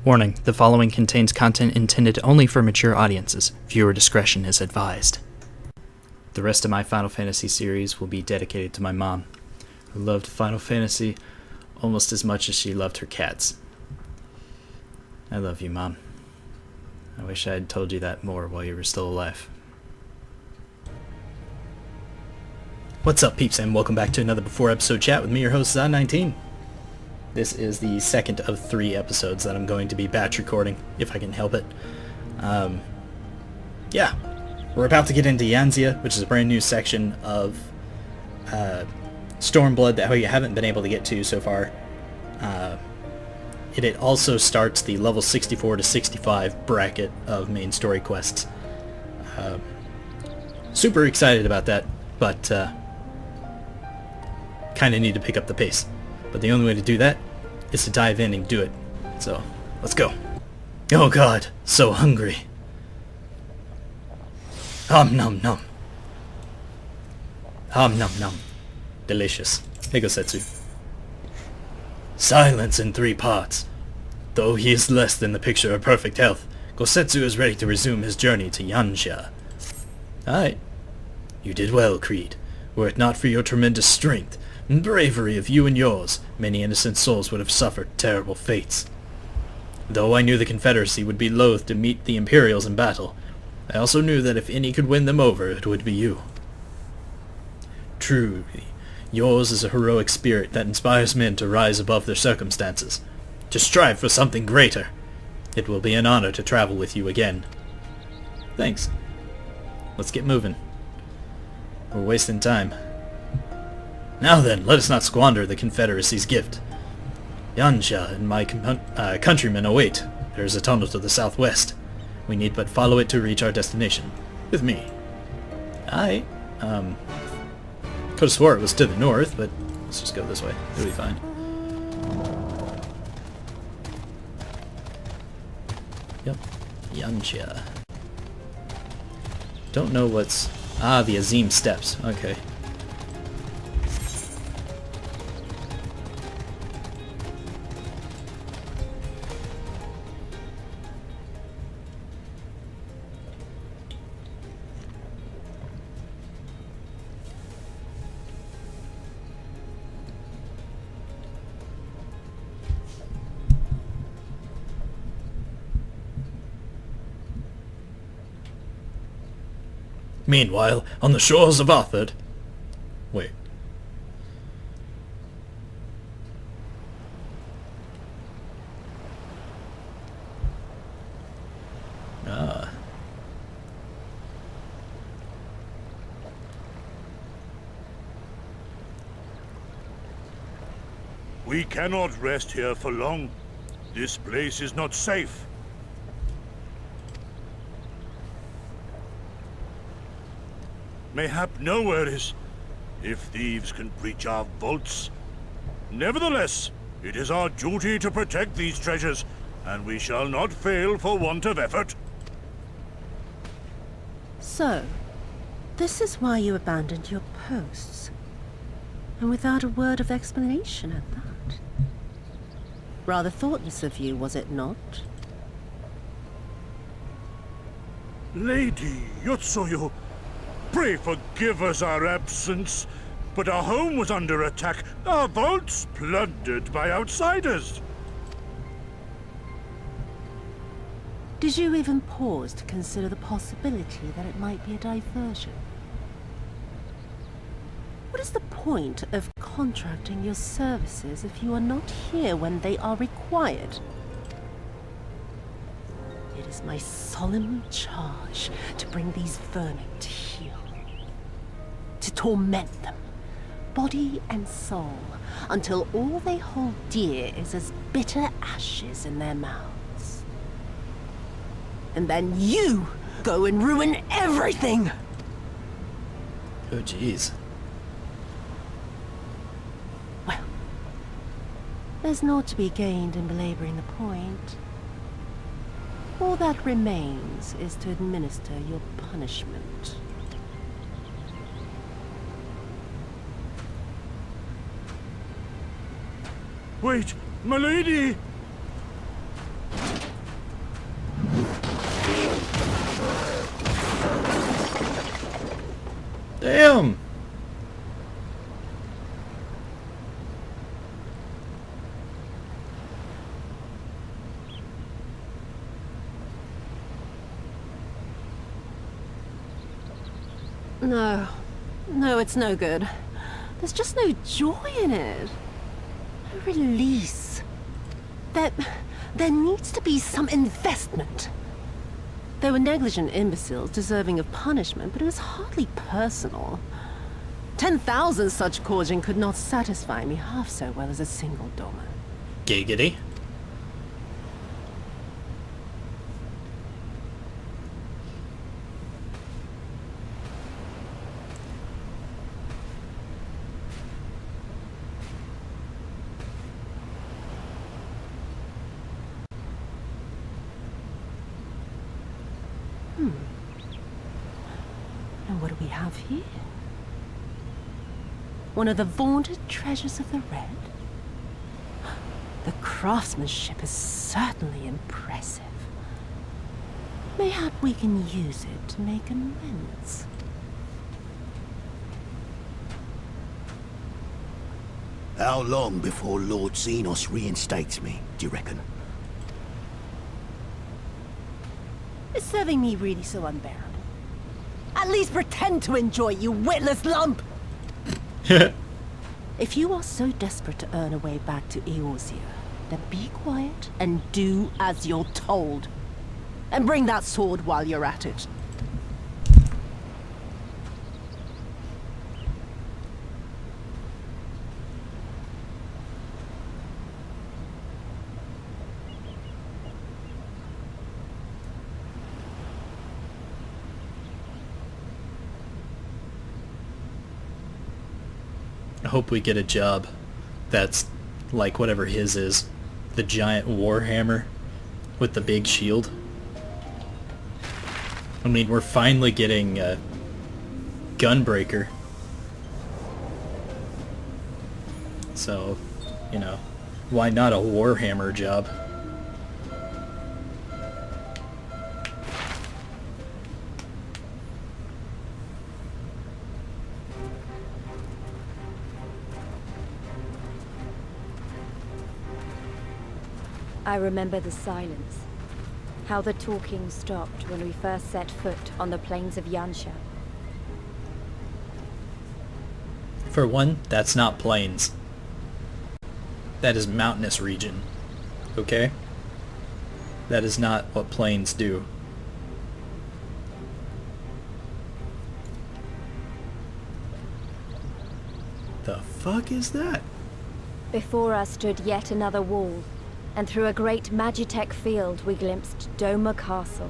Warning, the following contains content intended only for mature audiences. Viewer discretion is advised. The rest of my Final Fantasy series will be dedicated to my mom, who loved Final Fantasy almost as much as she loved her cats. I love you, Mom. I wish I had told you that more while you were still alive. What's up, peeps, and welcome back to another Before Episode Chat with me, your host, Zon19. This is the second of 3 episodes that I'm going to be batch recording, if I can help it. Yeah, we're about to get into Eorzea, which is a brand new section of Stormblood that we haven't been able to get to so far. It also starts the level 64 to 65 bracket of main story quests. Super excited about that, but kind of need to pick up the pace. But the only way to do that is to dive in and do it. So, let's go. Oh god, so hungry. Nom nom. Nom nom. Delicious. Hey, Gosetsu. Silence in 3 parts. Though he is less than the picture of perfect health, Gosetsu is ready to resume his journey to Eorzea. Aye. You did well, Kreed. Were it not for your tremendous strength and bravery of you and yours, many innocent souls would have suffered terrible fates. Though I knew the Confederacy would be loath to meet the Imperials in battle, I also knew that if any could win them over, it would be you. Truly, yours is a heroic spirit that inspires men to rise above their circumstances, to strive for something greater. It will be an honor to travel with you again. Thanks. Let's get moving. We're wasting time. Now then, let us not squander the Confederacy's gift. Eorzea and my countrymen await. There is a tunnel to the southwest. We need but follow it to reach our destination. With me. Aye. Could've swore it was to the north, but let's just go this way. It'll be fine. Yep. Eorzea. Don't know what's... Ah, the Azim Steps. Okay. Meanwhile, on the shores of Arthur... Wait. Ah. We cannot rest here for long. This place is not safe. Mayhap nowhere is, if thieves can breach our vaults. Nevertheless, it is our duty to protect these treasures, and we shall not fail for want of effort. So, this is why you abandoned your posts. And without a word of explanation at that. Rather thoughtless of you, was it not? Lady Yotsuyu, pray forgive us our absence, but our home was under attack, our vaults plundered by outsiders. Did you even pause to consider the possibility that it might be a diversion? What is the point of contracting your services if you are not here when they are required? It is my solemn charge to bring these vermin to heel. To torment them, body and soul, until all they hold dear is as bitter ashes in their mouths. And then you go and ruin everything! Oh, jeez. Well, there's naught to be gained in belaboring the point. All that remains is to administer your punishment. Wait, my lady! Damn! No, it's no good. There's just no joy in it. No release. There needs to be some investment. They were negligent imbeciles deserving of punishment, but it was hardly personal. 10,000 such courting could not satisfy me half so well as a single Doma. Giggity. And what do we have here? One of the vaunted treasures of the Red? The craftsmanship is certainly impressive. Mayhap we can use it to make amends. How long before Lord Xenos reinstates me, do you reckon? Is serving me really so unbearable? At least pretend to enjoy, you witless lump! If you are so desperate to earn a way back to Eorzea, then be quiet and do as you're told. And bring that sword while you're at it. I hope we get a job that's like whatever his is. The giant warhammer with the big shield. I mean, we're finally getting Gunbreaker. So, you know, why not a warhammer job? I remember the silence. How the talking stopped when we first set foot on the plains of Yansha. For one, that's not plains. That is mountainous region. Okay? That is not what plains do. The fuck is that? Before us stood yet another wall, and through a great Magitech field we glimpsed Doma Castle.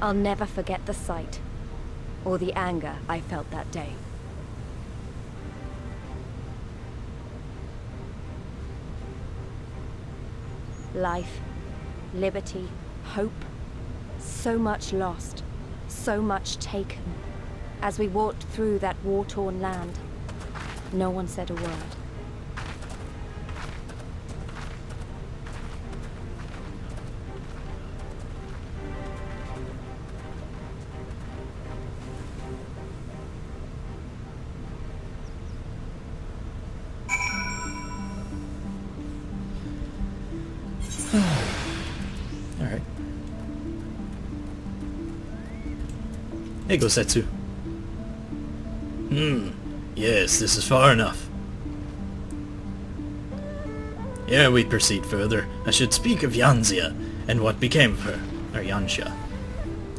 I'll never forget the sight, or the anger I felt that day. Life, liberty, hope, so much lost, so much taken. As we walked through that war-torn land, no one said a word. Alright. Hey, Gosetsu. Yes, this is far enough. Ere we proceed further, I should speak of Yansea, and what became of her, or Yansha.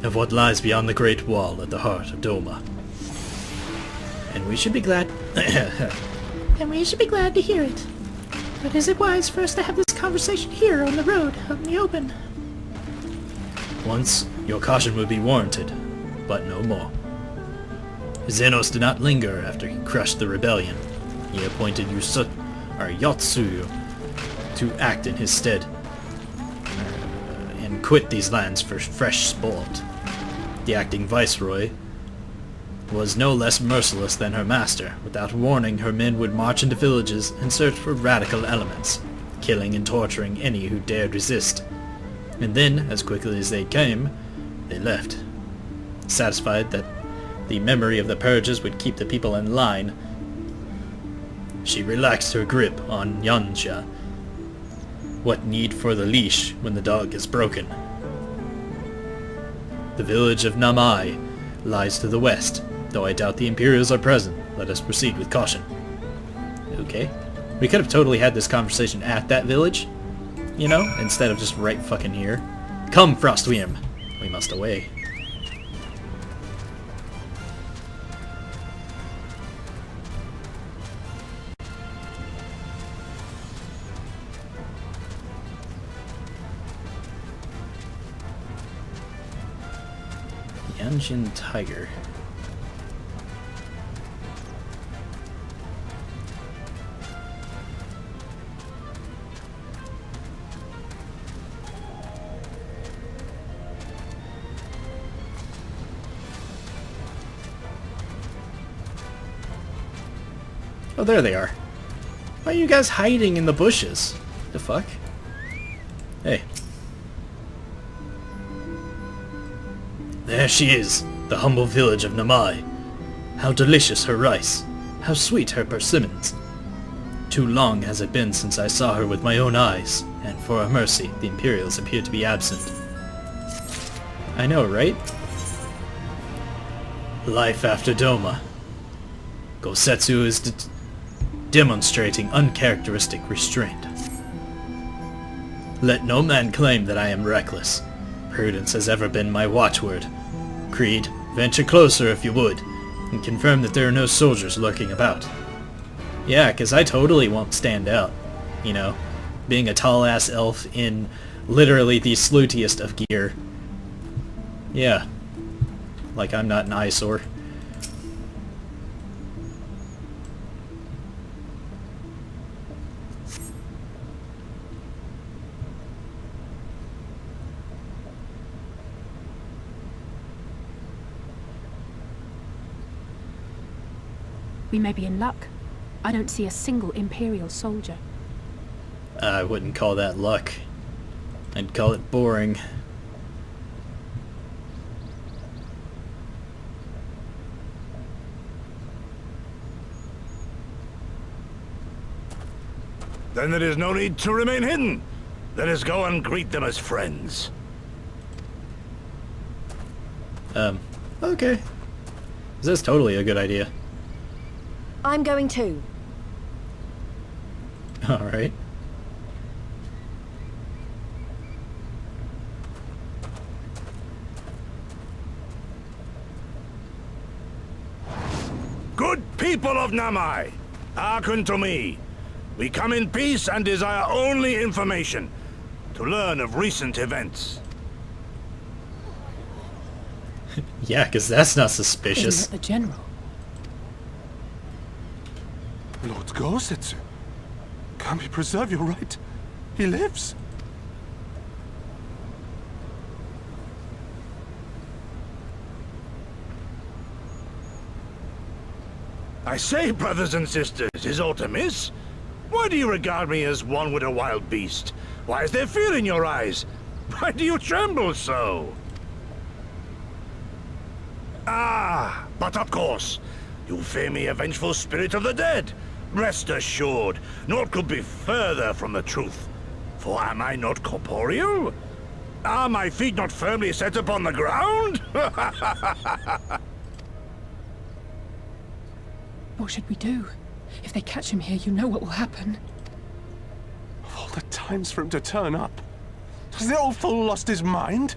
Of what lies beyond the Great Wall at the heart of Doma. And we should be glad... And we should be glad to hear it. But is it wise for us to have this conversation here on the road, out in the open? Once, your caution would be warranted, but no more. Xenos did not linger after he crushed the rebellion. He appointed Yotsuyu to act in his stead, and quit these lands for fresh sport. The acting viceroy was no less merciless than her master. Without warning, her men would march into villages and search for radical elements, killing and torturing any who dared resist. And then, as quickly as they came, they left, satisfied that The memory of the purges would keep the people in line. She relaxed her grip on Yansha. What need for the leash when the dog is broken? The village of Namai lies to the west, though I doubt the Imperials are present. Let us proceed with caution. Okay. We could have totally had this conversation at that village, you know, instead of just right fucking here. Come, Frostwyrm! We must away. Yanshin Tiger. Oh, there they are. Why are you guys hiding in the bushes? The fuck? Hey. There she is, the humble village of Namai. How delicious her rice. How sweet her persimmons. Too long has it been since I saw her with my own eyes, and for a mercy, the Imperials appear to be absent. I know, right? Life after Doma. Gosetsu is demonstrating uncharacteristic restraint. Let no man claim that I am reckless. Prudence has ever been my watchword. Kreed, venture closer if you would, and confirm that there are no soldiers lurking about. Yeah, 'cause I totally won't stand out. You know, being a tall-ass elf in literally the slutiest of gear. Yeah. Like I'm not an eyesore. We may be in luck. I don't see a single Imperial soldier. I wouldn't call that luck. I'd call it boring. Then there is no need to remain hidden. Let us go and greet them as friends. Okay. That's totally a good idea. I'm going too. Alright. Good people of Namai, hearken to me. We come in peace and desire only information, to learn of recent events. Yeah, 'cause that's not Isn't suspicious. it the General? Lord Gosetsu, can we preserve your right? He lives. I say, brothers and sisters, is aught amiss? Why do you regard me as one with a wild beast? Why is there fear in your eyes? Why do you tremble so? Ah, but of course, you fear me a vengeful spirit of the dead. Rest assured, naught could be further from the truth. For am I not corporeal? Are my feet not firmly set upon the ground? What should we do? If they catch him here, you know what will happen. Of all the times for him to turn up, has the old fool lost his mind?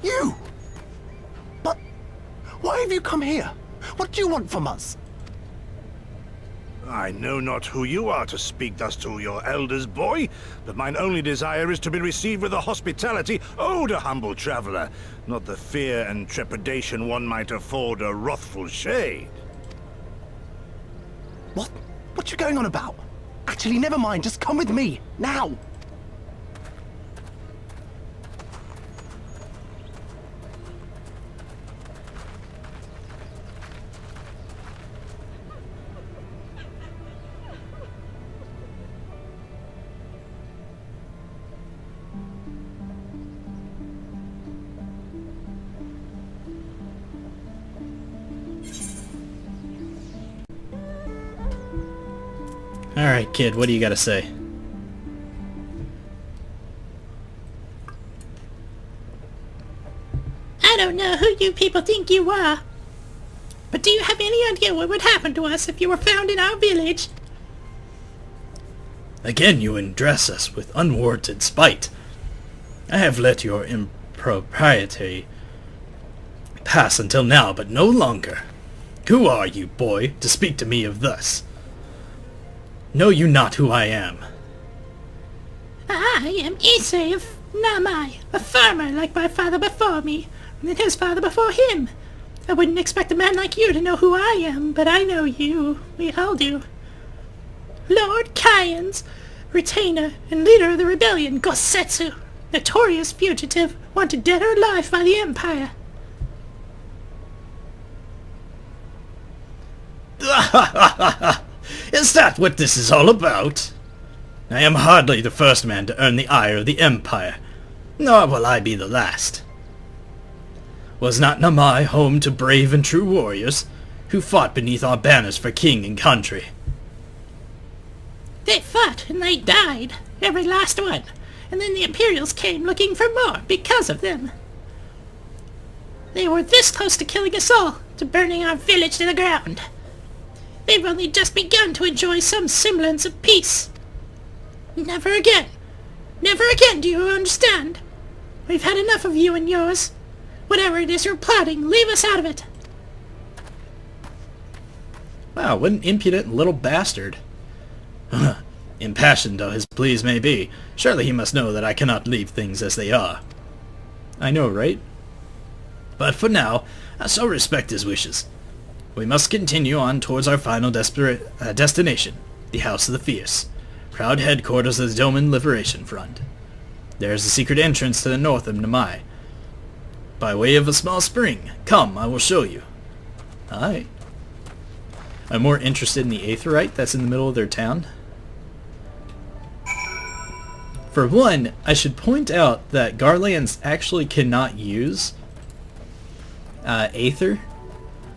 You! But why have you come here? What do you want from us? I know not who you are to speak thus to your elders, boy, but mine only desire is to be received with the hospitality owed a humble traveler, not the fear and trepidation one might afford a wrathful shade. What you going on about? Actually, never mind, just come with me, now! Alright, kid, what do you gotta say? I don't know who you people think you are, but do you have any idea what would happen to us if you were found in our village? Again you undress us with unwarranted spite. I have let your impropriety pass until now, but no longer. Who are you, boy, to speak to me of thus? Know you not who I am? I am Eorzea of Namai, a farmer like my father before me, and his father before him. I wouldn't expect a man like you to know who I am, but I know you. We all do. Lord Kyan's retainer and leader of the rebellion, Gosetsu, notorious fugitive, wanted dead or alive by the Empire. Is that what this is all about? I am hardly the first man to earn the ire of the Empire, nor will I be the last. Was not Namai home to brave and true warriors, who fought beneath our banners for king and country? They fought and they died, every last one, and then the Imperials came looking for more because of them. They were this close to killing us all, to burning our village to the ground. They've only just begun to enjoy some semblance of peace. Never again. Never again, do you understand? We've had enough of you and yours. Whatever it is you're plotting, leave us out of it. Wow, what an impudent little bastard. Impassioned though his pleas may be, surely he must know that I cannot leave things as they are. I know, right? But for now, I shall respect his wishes. We must continue on towards our final destination, the House of the Fierce, proud headquarters of the Doman Liberation Front. There is a secret entrance to the north of Namai, by way of a small spring. Come, I will show you. Aye. I'm more interested in the aetheryte that's in the middle of their town. For one, I should point out that Garlands actually cannot use aether,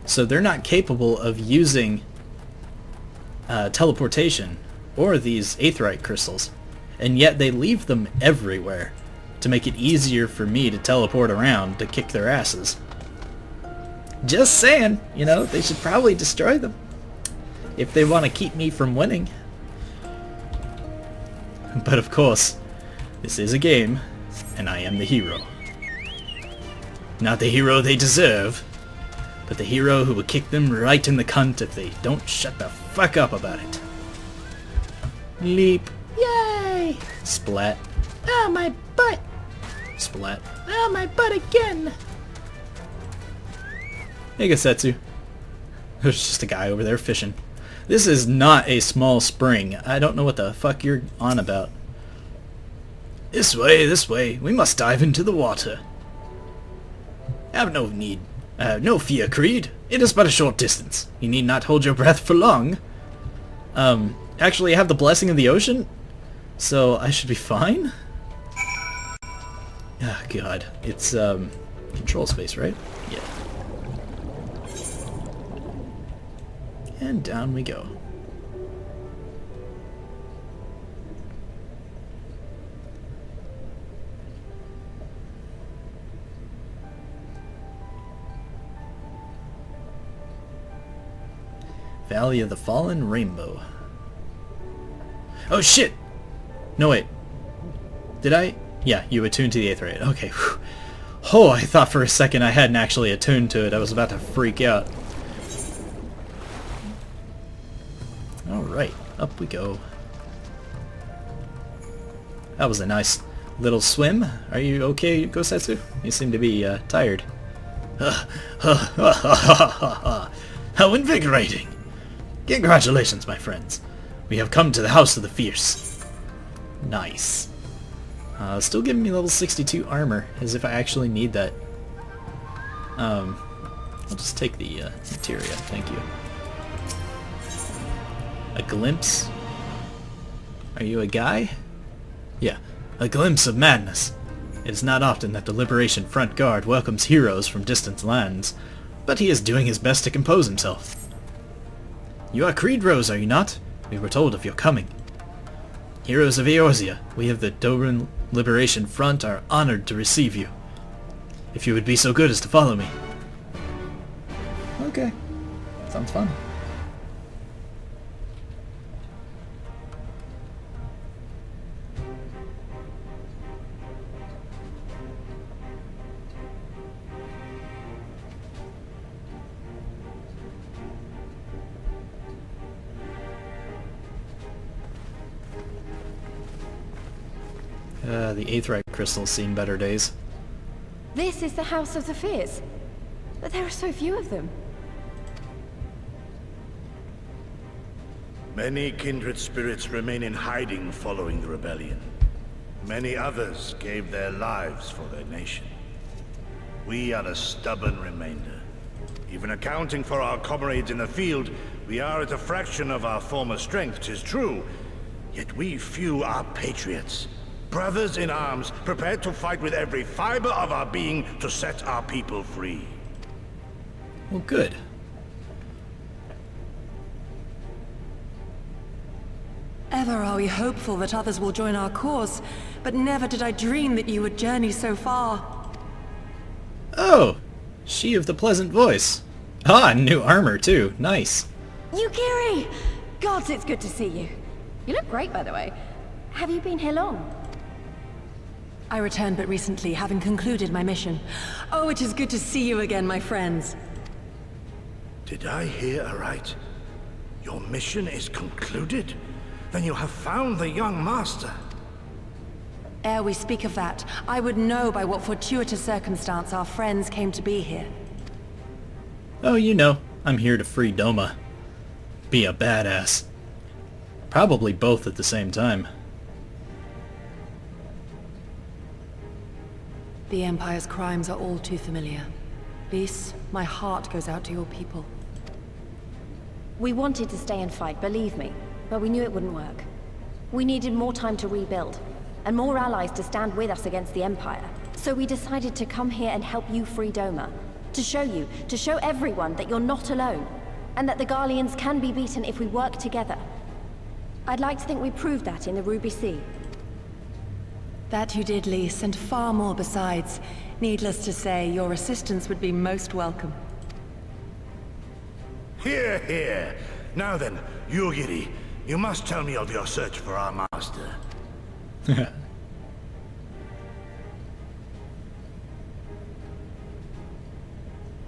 so they're not capable of using teleportation or these aetheryte crystals, and yet they leave them everywhere to make it easier for me to teleport around to kick their asses. Just saying, you know, they should probably destroy them if they want to keep me from winning. But of course, this is a game, and I am the hero. Not the hero they deserve, but the hero who will kick them right in the cunt if they don't shut the fuck up about it. Leap. Yay! Splat. Oh, my butt! Splat. Oh, my butt again! Hey, Gosetsu. There's just a guy over there fishing. This is not a small spring. I don't know what the fuck you're on about. This way, this way. We must dive into the water. Have no need. No fear, Kreed. It is but a short distance. You need not hold your breath for long. Actually, I have the blessing of the ocean, so I should be fine? Ah, God. It's, control space, right? Yeah. And down we go. Valley of the Fallen Rainbow. Oh shit! No wait. Did I? Yeah, you attuned to the aetheryte. Okay. Whew. Oh, I thought for a second I hadn't actually attuned to it. I was about to freak out. Alright, up we go. That was a nice little swim. Are you okay, Gosetsu? You seem to be tired. How invigorating! Congratulations, my friends. We have come to the House of the Fierce. Nice. Still giving me level 62 armor, as if I actually need that. I'll just take the materia, thank you. A glimpse? Are you a guy? Yeah, a glimpse of madness. It is not often that the Liberation Front Guard welcomes heroes from distant lands, but he is doing his best to compose himself. You are Kreed Rose, are you not? We were told of your coming. Heroes of Eorzea, we of the Doran Liberation Front are honored to receive you. If you would be so good as to follow me. Okay. Sounds fun. The Aetheryte crystal's seen better days. This is the House of the Fears. But there are so few of them. Many kindred spirits remain in hiding following the rebellion. Many others gave their lives for their nation. We are a stubborn remainder. Even accounting for our comrades in the field, we are at a fraction of our former strength, 'tis true. Yet we few are patriots. Brothers in arms, prepared to fight with every fiber of our being to set our people free. Well, good. Ever are we hopeful that others will join our cause, but never did I dream that you would journey so far. Oh! She of the pleasant voice. Ah, new armor too. Nice. Yukiri! Gods, it's good to see you. You look great, by the way. Have you been here long? I returned but recently, having concluded my mission. Oh, it is good to see you again, my friends. Did I hear aright? Your mission is concluded? Then you have found the young master. Ere we speak of that, I would know by what fortuitous circumstance our friends came to be here. Oh, you know, I'm here to free Doma. Be a badass. Probably both at the same time. The Empire's crimes are all too familiar. Lys, my heart goes out to your people. We wanted to stay and fight, believe me, but we knew it wouldn't work. We needed more time to rebuild, and more allies to stand with us against the Empire. So we decided to come here and help you free Doma. To show everyone that you're not alone, and that the Garleans can be beaten if we work together. I'd like to think we proved that in the Ruby Sea. That you did, Lys, and far more besides. Needless to say, your assistance would be most welcome. Hear, hear. Now then, Yugiri, you must tell me of your search for our master.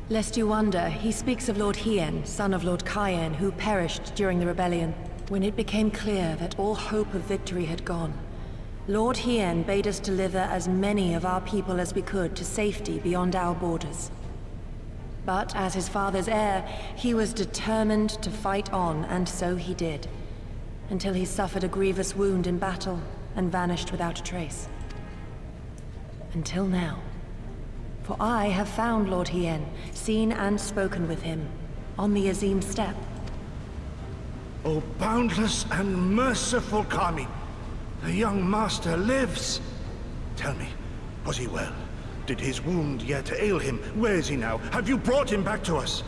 Lest you wonder, he speaks of Lord Hien, son of Lord Cayenne, who perished during the rebellion. When it became clear that all hope of victory had gone, Lord Hien bade us deliver as many of our people as we could to safety beyond our borders. But as his father's heir, he was determined to fight on, and so he did. Until he suffered a grievous wound in battle and vanished without a trace. Until now. For I have found Lord Hien, seen and spoken with him, on the Azim steppe. O boundless and merciful Kami, the young master lives. Tell me, was he well? Did his wound yet ail him? Where is he now? Have you brought him back to us?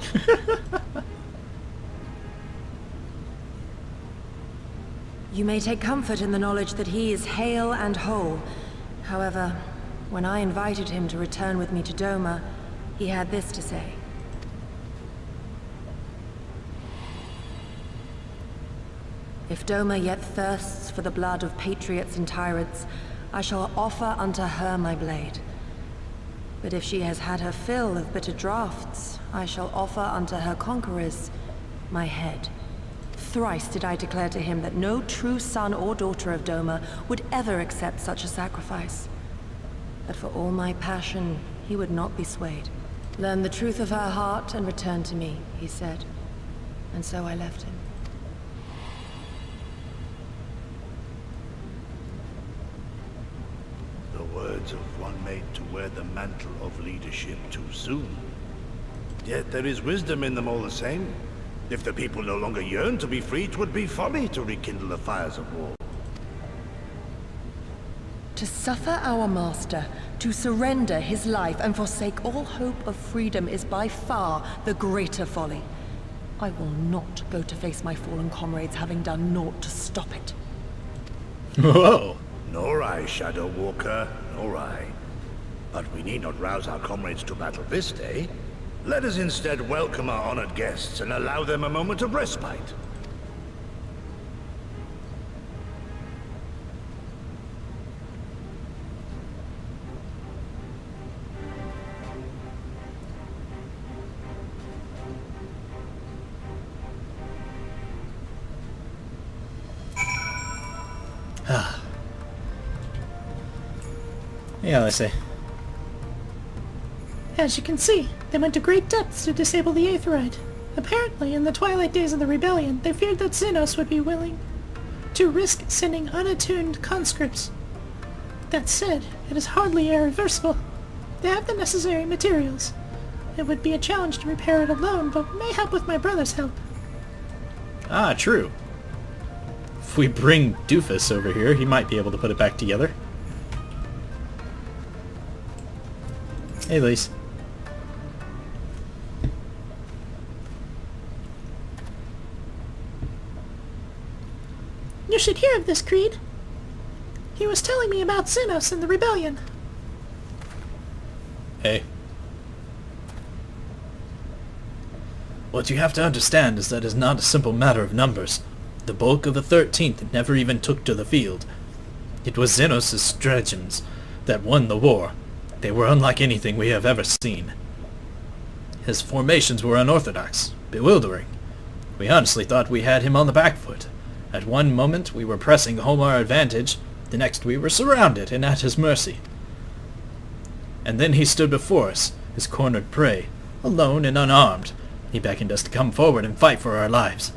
You may take comfort in the knowledge that he is hale and whole. However, when I invited him to return with me to Doma, he had this to say. If Doma yet thirsts for the blood of patriots and tyrants, I shall offer unto her my blade. But if she has had her fill of bitter draughts, I shall offer unto her conquerors my head. Thrice did I declare to him that no true son or daughter of Doma would ever accept such a sacrifice. But for all my passion, he would not be swayed. Learn the truth of her heart and return to me, he said. And so I left him. The words of one made to wear the mantle of leadership too soon. Yet there is wisdom in them all the same. If the people no longer yearn to be free, 'twould be folly to rekindle the fires of war. To suffer our master, to surrender his life and forsake all hope of freedom is by far the greater folly. I will not go to face my fallen comrades having done naught to stop it. Whoa! Nor I, Shadow Walker, nor I. But we need not rouse our comrades to battle this day. Let us instead welcome our honored guests and allow them a moment of respite. Yeah, let's say. As you can see, they went to great depths to disable the Aetheryte. Apparently, in the twilight days of the rebellion, they feared that Xenos would be willing to risk sending unattuned conscripts. That said, it is hardly irreversible. They have the necessary materials. It would be a challenge to repair it alone, but may help with my brother's help. Ah, true. If we bring Doofus over here, he might be able to put it back together. Hey, Lise. You should hear of this, Kreed. He was telling me about Xenos and the rebellion. Hey. What you have to understand is that it is not a simple matter of numbers. The bulk of the 13th never even took to the field. It was Xenos' stratagems that won the war. They were unlike anything we have ever seen. His formations were unorthodox, bewildering. We honestly thought we had him on the back foot. At one moment we were pressing home our advantage, the next we were surrounded and at his mercy. And then he stood before us, his cornered prey, alone and unarmed. He beckoned us to come forward and fight for our lives.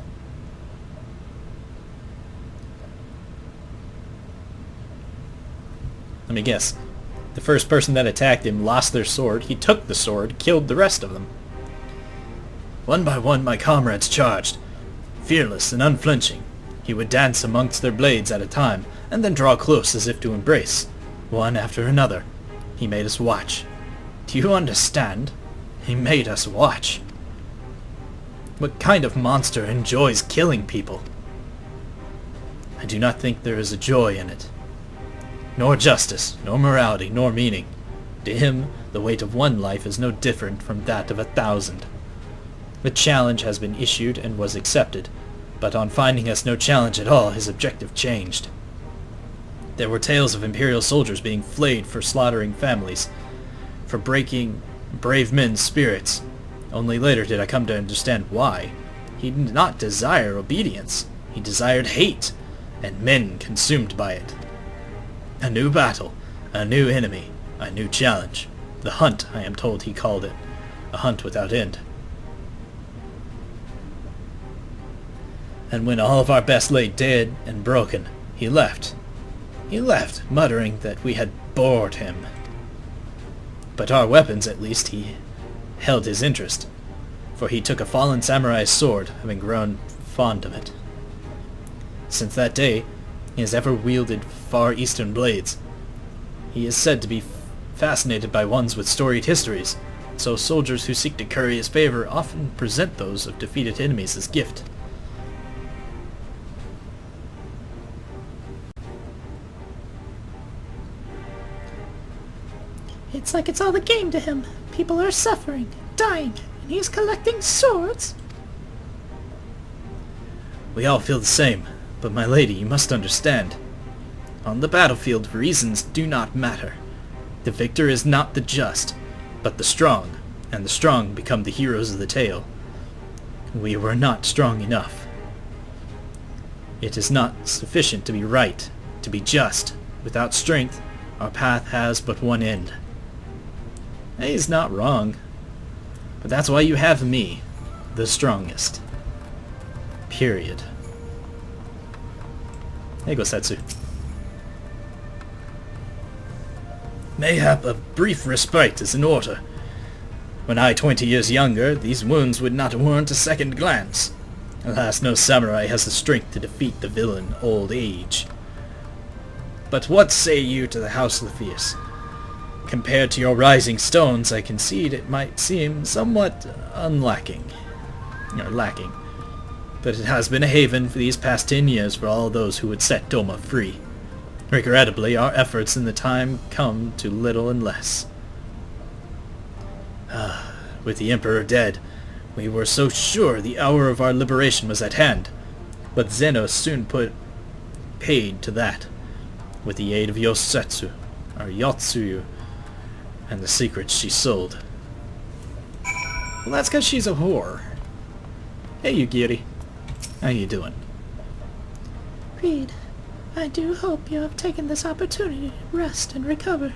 Let me guess. The first person that attacked him lost their sword, he took the sword, killed the rest of them. One by one my comrades charged. Fearless and unflinching, he would dance amongst their blades at a time, and then draw close as if to embrace, one after another. He made us watch. Do you understand? He made us watch. What kind of monster enjoys killing people? I do not think there is a joy in it. Nor justice, nor morality, nor meaning. To him, the weight of one life is no different from that of 1,000. The challenge has been issued and was accepted, but on finding us no challenge at all, his objective changed. There were tales of Imperial soldiers being flayed for slaughtering families, for breaking brave men's spirits. Only later did I come to understand why. He did not desire obedience. He desired hate, and men consumed by it. A new battle, a new enemy, a new challenge. The hunt, I am told he called it. A hunt without end. And when all of our best lay dead and broken, he left. He left, muttering that we had bored him. But our weapons, at least, he held his interest, for he took a fallen samurai's sword, having grown fond of it. Since that day, he has ever wielded far eastern blades. He is said to be fascinated by ones with storied histories, so soldiers who seek to curry his favor often present those of defeated enemies as gift. It's like it's all a game to him. People are suffering, dying, and he's collecting swords. We all feel the same, but my lady, you must understand. On the battlefield, reasons do not matter. The victor is not the just, but the strong, and the strong become the heroes of the tale. We were not strong enough. It is not sufficient to be right, to be just. Without strength, our path has but one end. He's not wrong. But that's why you have me, the strongest. Period. There goes Setsu. Mayhap a brief respite is in order. When I 20 years younger, these wounds would not warrant a second glance. Alas, no samurai has the strength to defeat the villain old age. But what say you to the House of the Fierce? Compared to your rising stones, I concede it might seem somewhat unlacking. are lacking. But it has been a haven for these past 10 years for all those who would set Doma free. Regrettably, our efforts in the time come to little and less. With the Emperor dead, we were so sure the hour of our liberation was at hand, but Xenos soon put paid to that, with the aid of Yotsuyu, and the secrets she sold. Well, that's because she's a whore. Hey, Yugiri. How you doing? Kreed, I do hope you have taken this opportunity to rest and recover.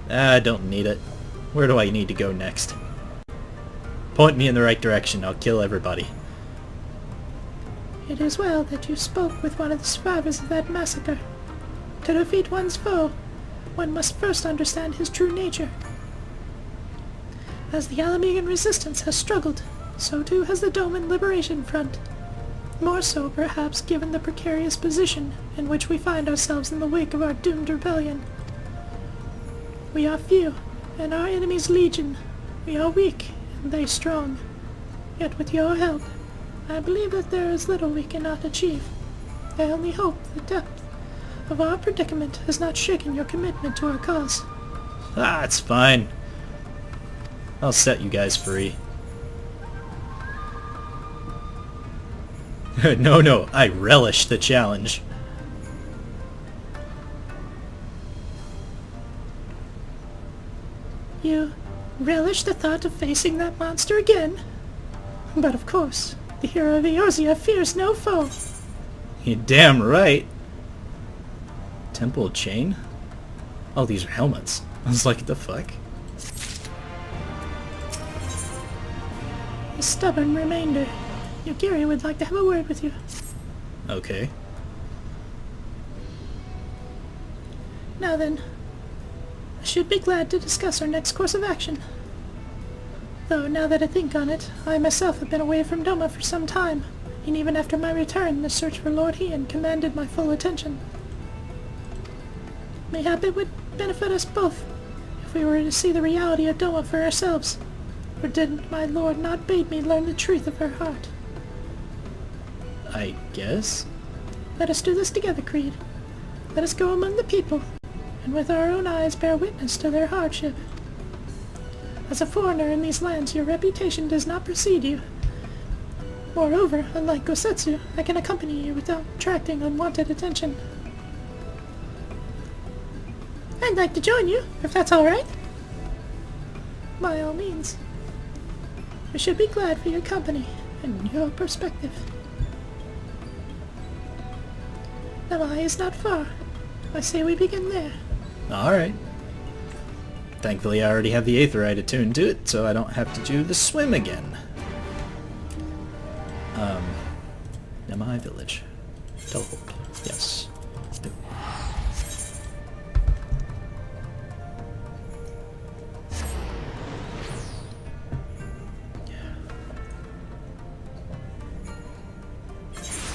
I don't need it. Where do I need to go next? Point me in the right direction, I'll kill everybody. It is well that you spoke with one of the survivors of that massacre. To defeat one's foe, one must first understand his true nature. As the Alamegan resistance has struggled, so too has the Doman Liberation Front. More so, perhaps, given the precarious position in which we find ourselves in the wake of our doomed rebellion. We are few, and our enemies legion. We are weak, and they strong. Yet with your help, I believe that there is little we cannot achieve. I only hope the depth of our predicament has not shaken your commitment to our cause. Ah, it's fine. I'll set you guys free. No, I relish the challenge. You relish the thought of facing that monster again? But of course, the hero of Eorzea fears no foe. You're damn right. Temple chain? Oh, these are helmets. I was like, what the fuck? A stubborn remainder. Yugiri would like to have a word with you. Okay. Now then, I should be glad to discuss our next course of action. Though, now that I think on it, I myself have been away from Doma for some time, and even after my return, the search for Lord Hien commanded my full attention. Mayhap it would benefit us both, if we were to see the reality of Doma for ourselves. Or did my lord not bid me learn the truth of her heart? I guess? Let us do this together, Kreed. Let us go among the people, and with our own eyes bear witness to their hardship. As a foreigner in these lands, your reputation does not precede you. Moreover, unlike Gosetsu, I can accompany you without attracting unwanted attention. I'd like to join you, if that's all right. By all means. We should be glad for your company and your perspective. Namai is not far. I say we begin there. Alright. Thankfully I already have the Aetherite attuned to it, so I don't have to do the swim again. Namai Village. Teleport. Yes.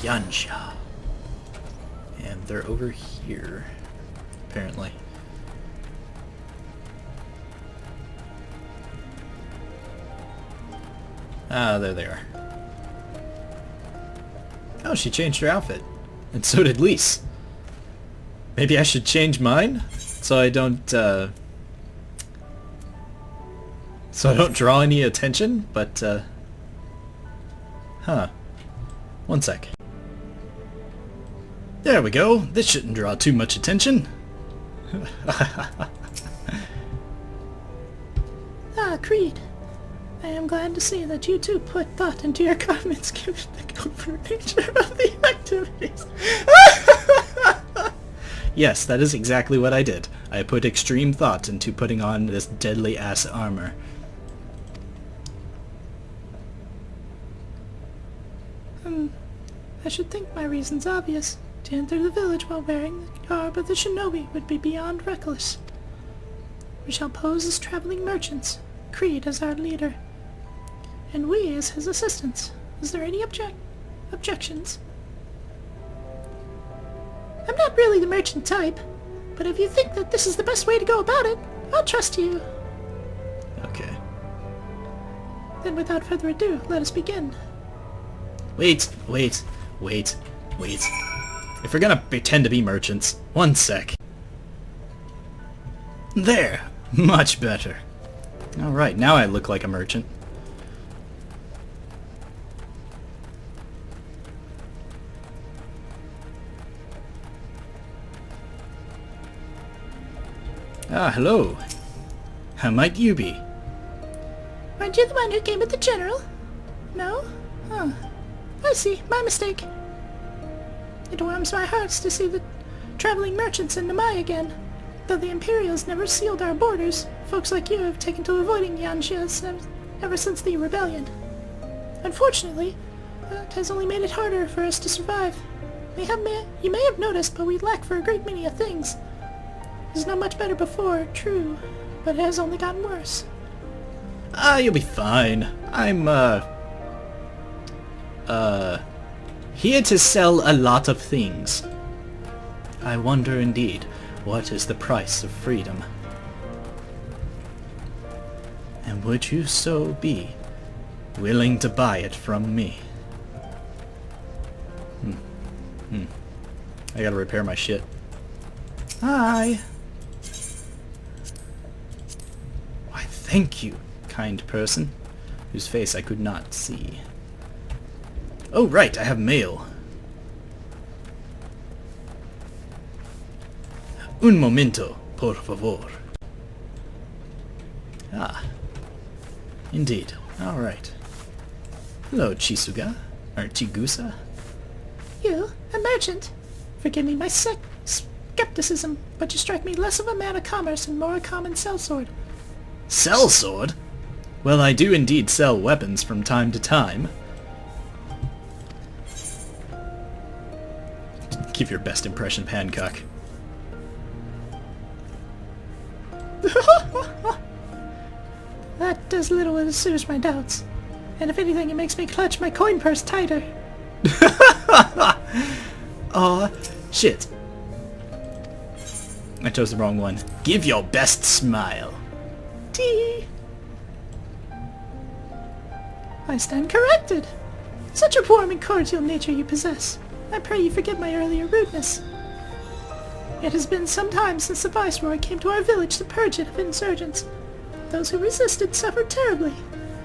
Yansha. And they're over here, apparently. Ah, there they are. Oh, she changed her outfit. And so did Lise. Maybe I should change mine? So I don't, so I don't draw any attention? But, huh. One sec. There we go. This shouldn't draw too much attention. Ah, Kreed. I am glad to see that you too put thought into your garments given the covert nature of the activities. Yes, that is exactly what I did. I put extreme thought into putting on this deadly-ass armor. I should think my reason's obvious. To enter the village while wearing the garb of the shinobi would be beyond reckless. We shall pose as traveling merchants, Kreed as our leader, and we as his assistants. Is there any objections? I'm not really the merchant type, but if you think that this is the best way to go about it, I'll trust you. Okay. Then without further ado, let us begin. Wait. If we're gonna pretend to be merchants, one sec. There! Much better. Alright, now I look like a merchant. Ah, hello. How might you be? Aren't you the one who came with the general? No? Huh. I see. My mistake. It warms my hearts to see the traveling merchants in Namai again. Though the Imperials never sealed our borders, folks like you have taken to avoiding Eorzea ever since the rebellion. Unfortunately, that has only made it harder for us to survive. You may have noticed, but we lack for a great many things. It was not much better before, true, but it has only gotten worse. Ah, you'll be fine. I'm, here to sell a lot of things. I wonder indeed, what is the price of freedom? And would you so be willing to buy it from me? I gotta repair my shit. Hi! Why, thank you, kind person, whose face I could not see. Oh, right, I have mail. Un momento, por favor. Ah. Indeed. Alright. Hello, Chisuga. Or Chigusa. You, a merchant? Forgive me my skepticism, but you strike me less of a man of commerce and more a common sellsword. Sellsword? Well, I do indeed sell weapons from time to time. Give your best impression of Hancock. That does little to assuage my doubts. And if anything, it makes me clutch my coin purse tighter. Aw, shit. I chose the wrong one. Give your best smile. Tee. I stand corrected. Such a warm and cordial nature you possess. I pray you forgive my earlier rudeness. It has been some time since the Viceroy came to our village to purge it of insurgents. Those who resisted suffered terribly,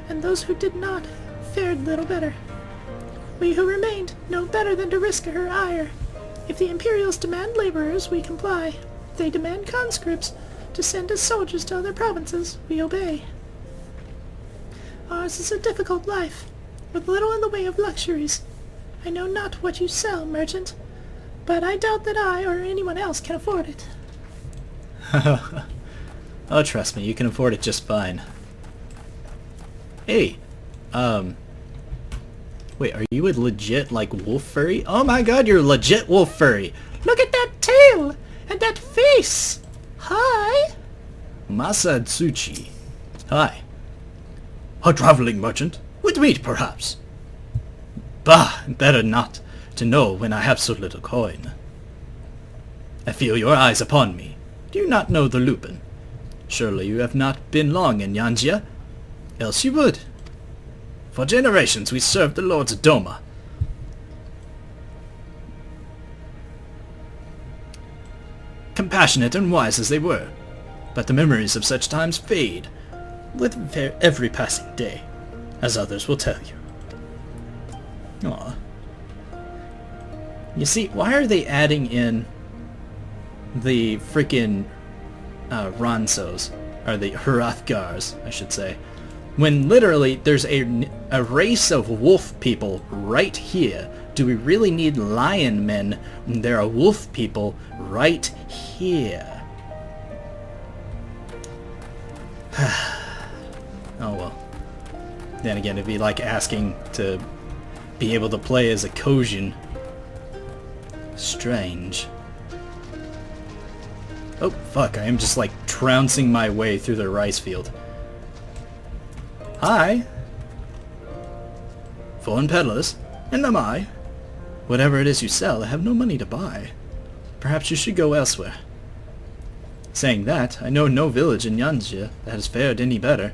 and those who did not fared little better. We who remained know better than to risk her ire. If the Imperials demand laborers, we comply. If they demand conscripts to send as soldiers to other provinces, we obey. Ours is a difficult life, with little in the way of luxuries. I know not what you sell, merchant, but I doubt that I or anyone else can afford it. Oh, trust me, you can afford it just fine. Hey, wait, are you a legit, like, wolf furry? Oh my god, you're a legit wolf furry! Look at that tail! And that face! Hi! Masadzuchi. Hi. A traveling merchant? With meat, perhaps? Bah, better not to know when I have so little coin. I feel your eyes upon me. Do you not know the Lupin? Surely you have not been long in Eorzea, else you would. For generations we served the Lords of Doma. Compassionate and wise as they were, but the memories of such times fade with every passing day, as others will tell you. Aw. You see, why are they adding in the freaking Ronsos, or the Hrothgars, I should say, when literally there's a race of wolf people right here? Do we really need lion men when there are wolf people right here? Oh well. Then again, it'd be like asking to be able to play as a Kojin. Strange. Oh, fuck, I am just like trouncing my way through the rice field. Hi! Foreign peddlers? And am I? Whatever it is you sell, I have no money to buy. Perhaps you should go elsewhere. Saying that, I know no village in Eorzea that has fared any better.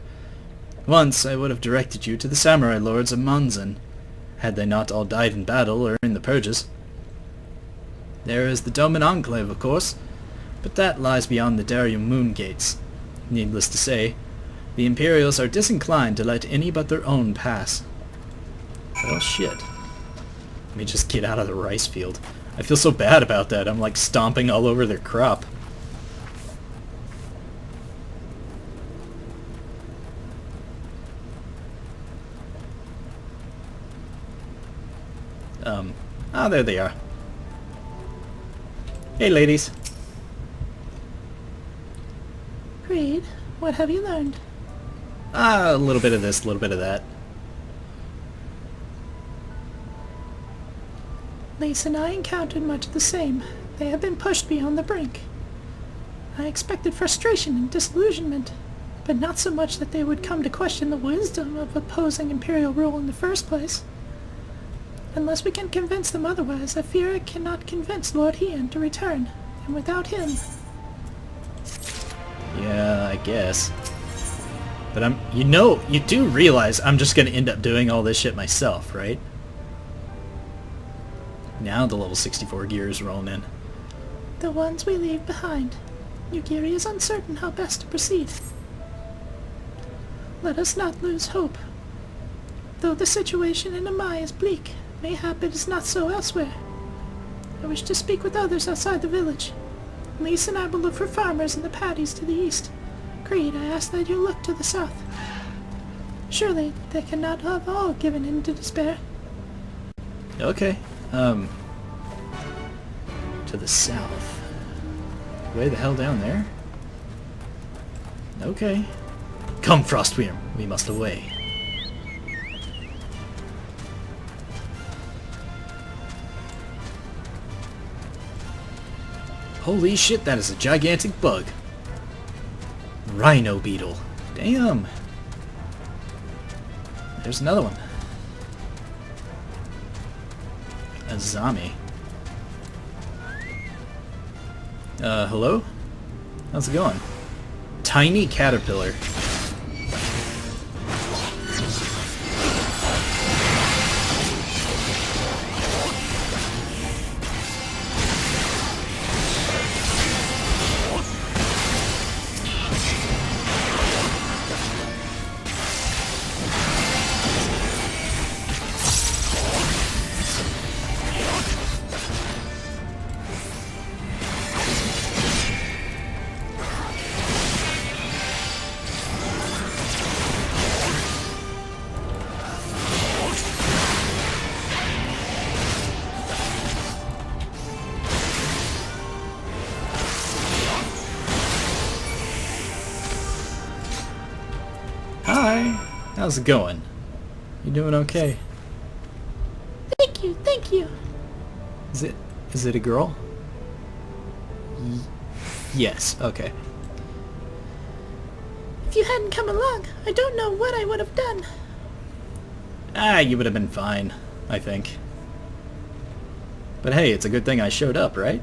Once I would have directed you to the samurai lords of Monzon, had they not all died in battle or in the purges. There is the Doman Enclave, of course, but that lies beyond the Darium Moon Gates. Needless to say, the Imperials are disinclined to let any but their own pass. Well, shit. Let me just get out of the rice field. I feel so bad about that. I'm like stomping all over their crop. There they are. Hey, ladies. Kreed, what have you learned? A little bit of this, a little bit of that. Lise and I encountered much the same. They have been pushed beyond the brink. I expected frustration and disillusionment, but not so much that they would come to question the wisdom of opposing Imperial rule in the first place. Unless we can convince them otherwise, I fear I cannot convince Lord Hien to return, and without him... Yeah, I guess. But you do realize I'm just gonna end up doing all this shit myself, right? Now the level 64 gear is rolling in. The ones we leave behind. Yugiri is uncertain how best to proceed. Let us not lose hope. Though the situation in Amai is bleak, mayhap it is not so elsewhere. I wish to speak with others outside the village. Lise and I will look for farmers in the paddies to the east. Kreed, I ask that you look to the south. Surely they cannot have all given in to despair. Okay. To the south. Way the hell down there? Okay. Come, Frostwyrm, we must away. Holy shit, that is a gigantic bug. Rhino beetle. Damn. There's another one. A zombie. Hello? How's it going? Tiny caterpillar. Hi, how's it going? You doing okay? Thank you, thank you. Is it a girl? Yes, okay. If you hadn't come along, I don't know what I would have done. You would have been fine, I think. But hey, it's a good thing I showed up, right?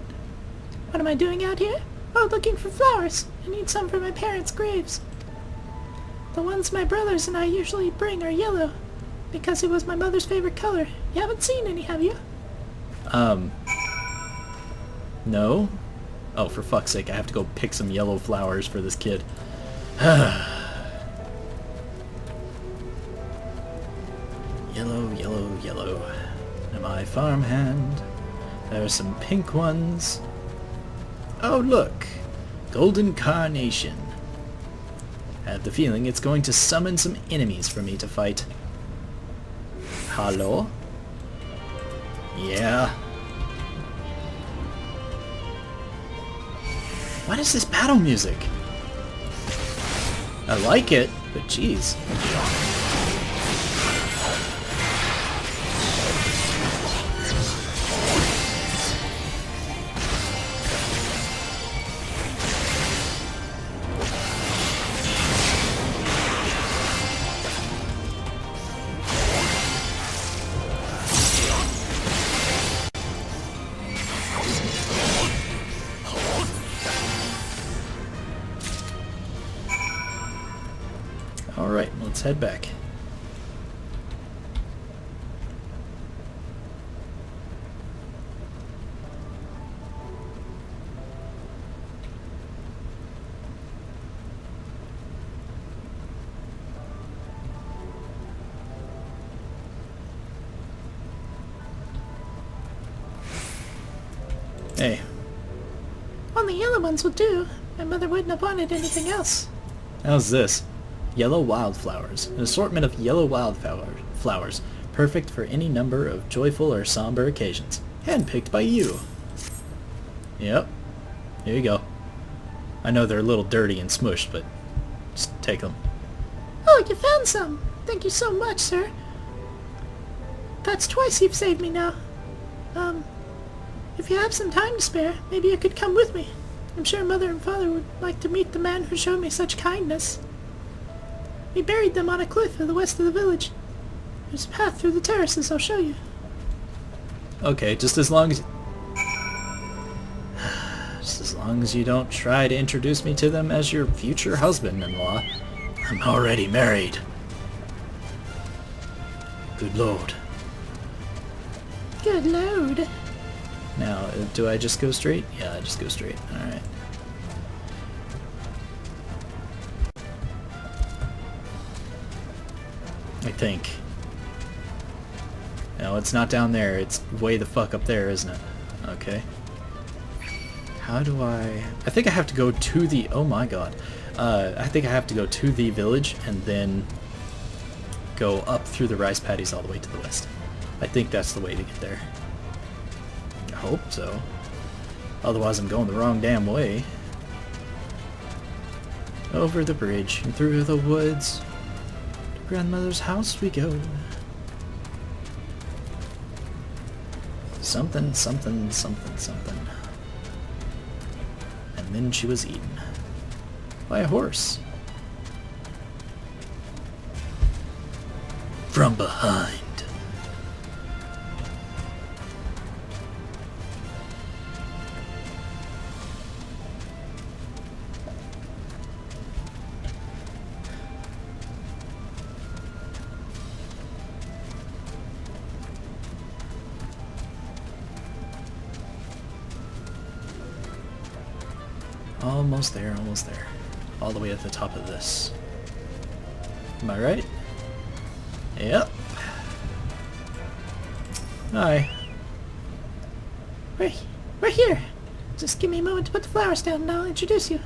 What am I doing out here? Oh, looking for flowers. I need some for my parents' graves. The ones my brothers and I usually bring are yellow, because it was my mother's favorite color. You haven't seen any, have you? No? Oh, for fuck's sake, I have to go pick some yellow flowers for this kid. Yellow, yellow, yellow. Am I farmhand? There are some pink ones. Oh, look! Golden carnation. I have the feeling it's going to summon some enemies for me to fight. Hello? Yeah. What is this battle music? I like it, but jeez. Alright, let's head back. Hey. Only yellow ones will do. My mother wouldn't have wanted anything else. How's this? Yellow wildflowers. An assortment of yellow wildflowers, perfect for any number of joyful or somber occasions. Handpicked by you. Yep. Here you go. I know they're a little dirty and smushed, but just take them. Oh, you found some. Thank you so much, sir. That's twice you've saved me now. If you have some time to spare, maybe you could come with me. I'm sure Mother and Father would like to meet the man who showed me such kindness. We buried them on a cliff to the west of the village. There's a path through the terraces, I'll show you. Okay, just as long as... just as long as you don't try to introduce me to them as your future husband-in-law. I'm already married. Good lord. Good load. Now, do I just go straight? Yeah, I just go straight. Alright. I think. No, it's not down there. It's way the fuck up there, isn't it? Okay. How do I... I think I have to go to the... Oh my god. I think I have to go to the village and then go up through the rice paddies all the way to the west. I think that's the way to get there. I hope so. Otherwise I'm going the wrong damn way. Over the bridge and through the woods. To grandmother's house we go. Something, something, something, something. And then she was eaten. By a horse. From behind. Almost there, almost there. All the way at the top of this. Am I right? Yep. Hi. We're here. Just give me a moment to put the flowers down and I'll introduce you.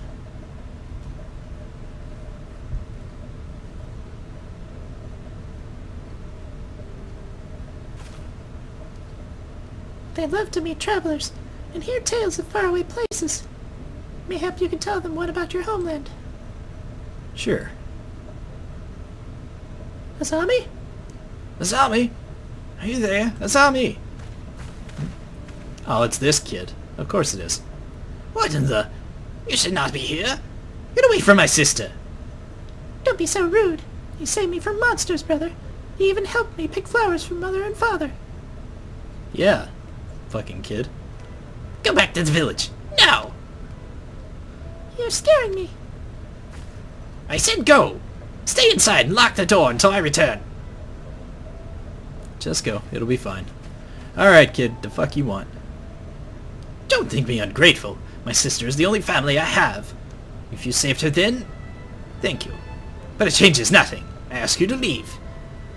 They love to meet travelers and hear tales of faraway places. Mayhap you can tell them what about your homeland. Sure. Asami? Asami? Are you there? Asami! Oh, it's this kid. Of course it is. What in the... You should not be here. Get away from my sister! Don't be so rude. You saved me from monsters, brother. You even helped me pick flowers for Mother and Father. Yeah. Fucking kid. Go back to the village. Now! You're scaring me. I said go! Stay inside and lock the door until I return. Just go. It'll be fine. Alright, kid. The fuck you want? Don't think me ungrateful. My sister is the only family I have. If you saved her then, thank you. But it changes nothing. I ask you to leave.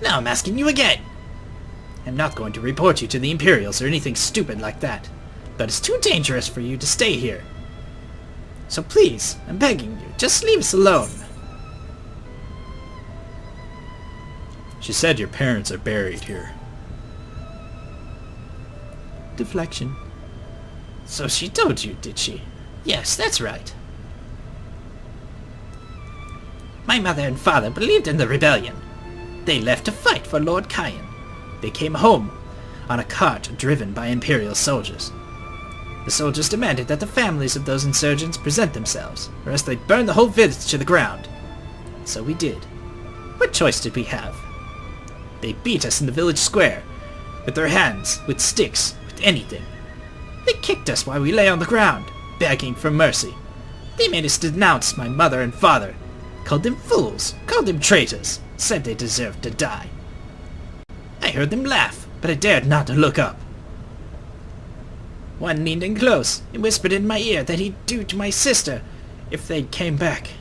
Now I'm asking you again. I'm not going to report you to the Imperials or anything stupid like that. But it's too dangerous for you to stay here. So please, I'm begging you, just leave us alone. She said your parents are buried here. Deflection. So she told you, did she? Yes, that's right. My mother and father believed in the rebellion. They left to fight for Lord Kyan. They came home on a cart driven by Imperial soldiers. The soldiers demanded that the families of those insurgents present themselves, or else they'd burn the whole village to the ground. So we did. What choice did we have? They beat us in the village square, with their hands, with sticks, with anything. They kicked us while we lay on the ground, begging for mercy. They made us denounce my mother and father, Called them fools, called them traitors, said they deserved to die. I heard them laugh, but I dared not to look up. One leaned in close and whispered in my ear that he'd do to my sister if they came back.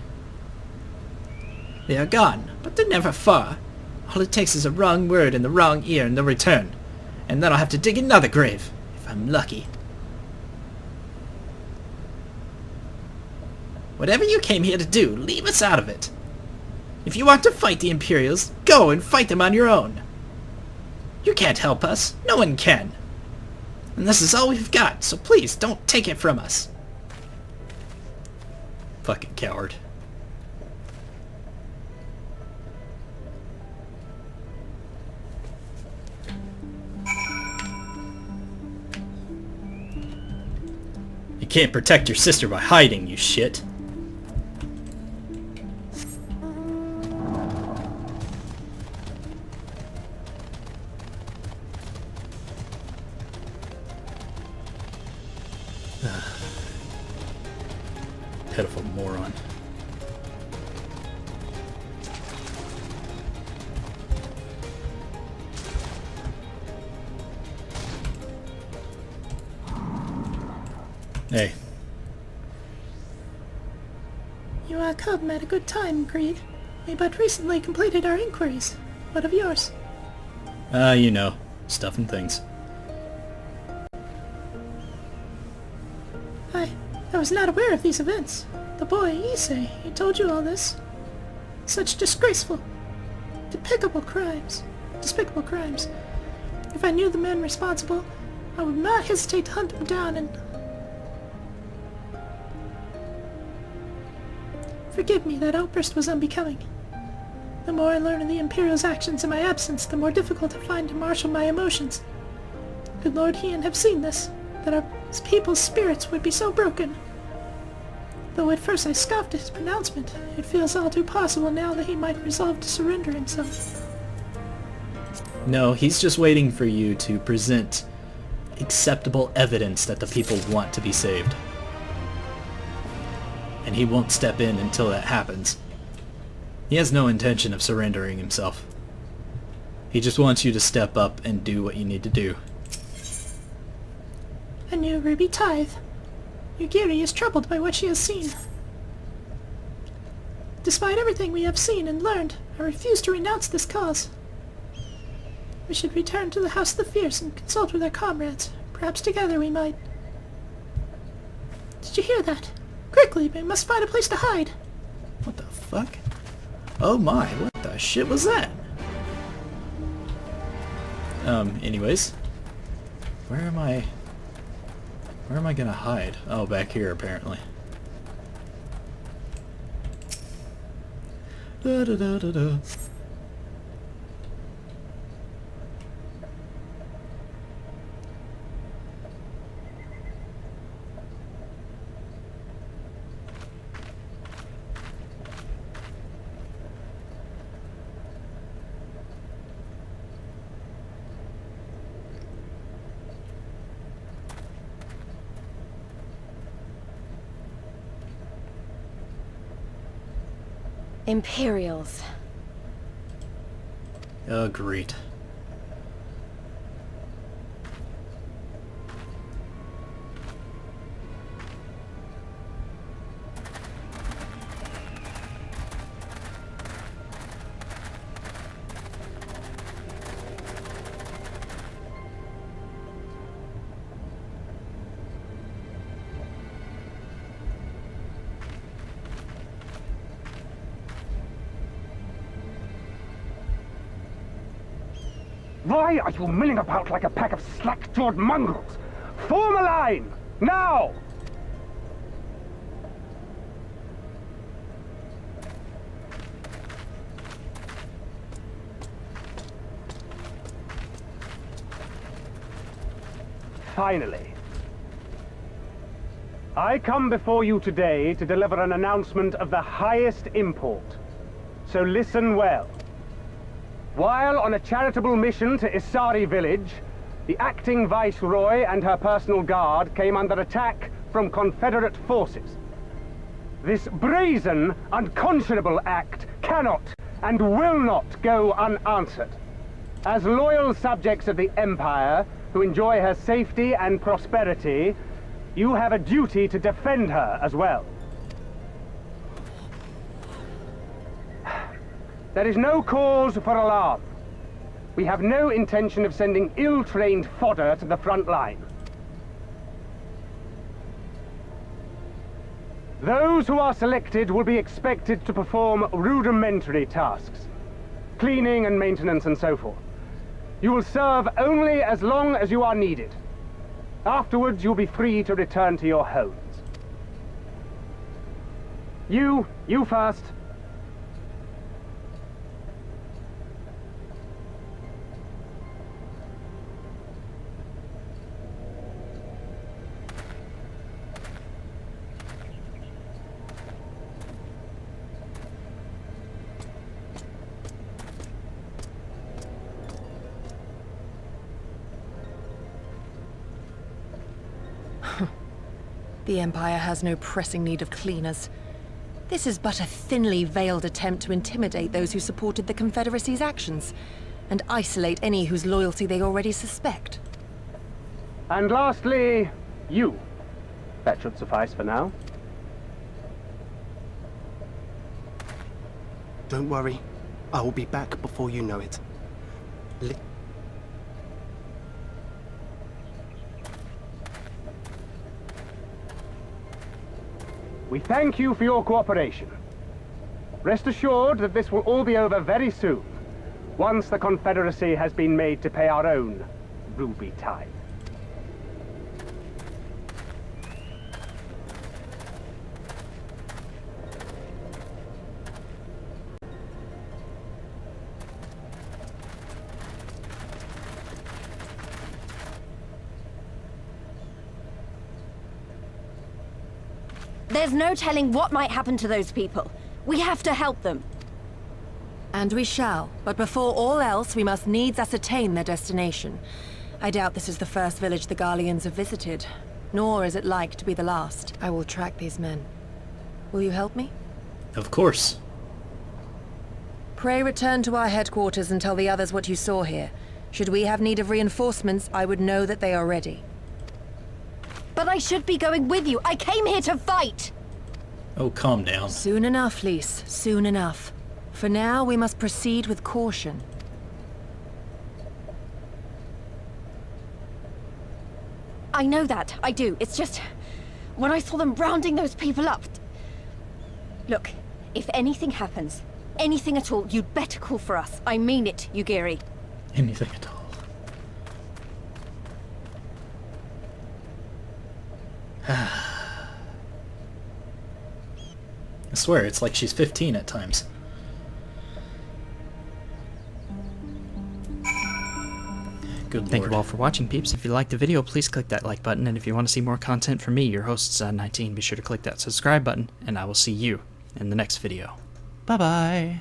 They are gone, but they're never far. All it takes is a wrong word in the wrong ear and they'll return. And then I'll have to dig another grave, if I'm lucky. Whatever you came here to do, leave us out of it. If you want to fight the Imperials, go and fight them on your own. You can't help us. No one can. And this is all we've got, so please don't take it from us. Fucking coward. You can't protect your sister by hiding, you shit. Pitiful moron. Hey. You are come at a good time, Kreed. We but recently completed our inquiries. What of yours? You know, stuff and things. I was not aware of these events. The boy, Eorzea, he told you all this. Such disgraceful, despicable crimes. If I knew the men responsible, I would not hesitate to hunt them down and... Forgive me, that outburst was unbecoming. The more I learn of the Imperial's actions in my absence, the more difficult I find to marshal my emotions. Could Lord Hien have seen this, that our people's spirits would be so broken? Though at first I scoffed at his pronouncement, it feels all too possible now that he might resolve to surrender himself. No, he's just waiting for you to present acceptable evidence that the people want to be saved. And he won't step in until that happens. He has no intention of surrendering himself. He just wants you to step up and do what you need to do. A new ruby tithe. Ugiri is troubled by what she has seen. Despite everything we have seen and learned, I refuse to renounce this cause. We should return to the House of the Fierce and consult with our comrades. Perhaps together we might... Did you hear that? Quickly, we must find a place to hide. What the fuck? Oh my, what the shit was that? Anyways. Where am I gonna hide? Oh, back here apparently. Da da da da da. Imperials. Agreed. Why are you milling about like a pack of slack-jawed mongrels? Form a line! Now! Finally. I come before you today to deliver an announcement of the highest import. So listen well. While on a charitable mission to Isari village, the acting Viceroy and her personal guard came under attack from Confederate forces. This brazen, unconscionable act cannot and will not go unanswered. As loyal subjects of the Empire who enjoy her safety and prosperity, you have a duty to defend her as well. There is no cause for alarm. We have no intention of sending ill-trained fodder to the front line. Those who are selected will be expected to perform rudimentary tasks, cleaning and maintenance and so forth. You will serve only as long as you are needed. Afterwards, you'll be free to return to your homes. You first. The Empire has no pressing need of cleaners. This is but a thinly veiled attempt to intimidate those who supported the Confederacy's actions, and isolate any whose loyalty they already suspect. And lastly, you. That should suffice for now. Don't worry. I will be back before you know it. We thank you for your cooperation. Rest assured that this will all be over very soon, once the Confederacy has been made to pay our own ruby tithe. There's no telling what might happen to those people. We have to help them. And we shall, but before all else, we must needs ascertain their destination. I doubt this is the first village the Garleans have visited, nor is it like to be the last. I will track these men. Will you help me? Of course. Pray return to our headquarters and tell the others what you saw here. Should we have need of reinforcements, I would know that they are ready. But I should be going with you. I came here to fight! Oh, calm down. Soon enough, Lys. Soon enough. For now, we must proceed with caution. I know that. I do. It's just... when I saw them rounding those people up... Look, if anything happens, anything at all, you'd better call for us. I mean it, Ugiri. Anything at all. I swear, it's like she's 15 at times. Good lord. Thank you all for watching, peeps. If you liked the video, please click that like button, and if you want to see more content from me, your host, 19, be sure to click that subscribe button, and I will see you in the next video. Bye-bye!